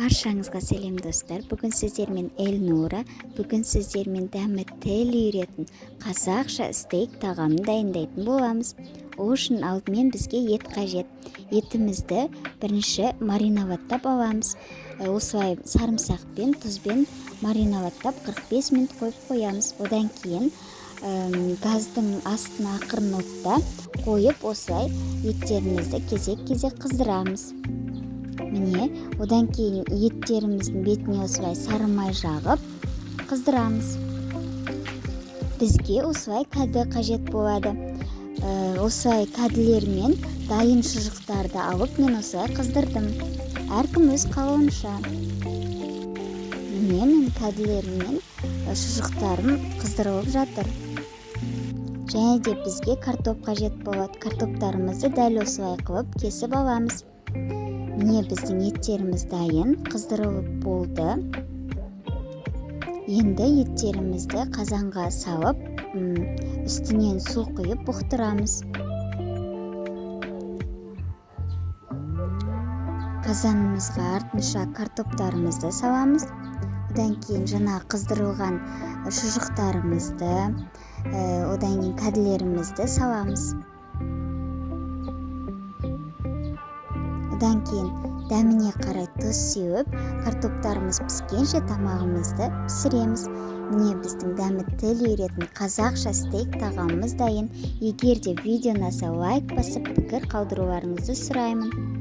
Баршаңызға сәлем достар. Бүгін сіздермен Эльнура, бүгін сіздермен дәмі тіл үйретін қазақша стейк тағамын дайындайтын боламыз. Ол үшін алдымен бізге ет қажет. Етімізді бірінші мариноваттап аламыз. Осылай сарымсақпен, тұзбен мариноваттап 45 минут қойып қоямыз. Одан кейін газдың астына ақырын отта қойып осылай еттерімізді кезек-кезек қыздырамыз. Міне, одан кейін еттеріміздің бетіне осылай сары май жағып қыздырамыз. Бізге осылай кәді қажет болады. Осылай кәділермен дайын шұжықтарды алып мен осылай қыздырдым. Әркім өз қалауынша. Міне, мен кәділермен шұжықтарым қыздырылып жатыр. Және де бізге картоп қажет болады. Картоптарымызды дәл осылай қылып кесіп аламыз. Міне, біздің еттеріміз дайын, қыздырылып болды. Енді еттерімізді қазанға салып, үстінен су құйып бұқтырамыз. Қазанымызға артынша картоптарымызды саламыз. Одан кейін жаңа қыздырылған шұжықтарымызды, одан кейін кәділерімізді саламыз. Одан кейін дәміне қарай тұз сеуіп, картоптарымыз піскенше тамағымызды пісіреміз. Міне біздің дәмі тіл үйретін қазақша стейк тағамымыз дайын. Егер де видео ұнаса лайк басып, пікір қалдыруларыңызды сұраймын.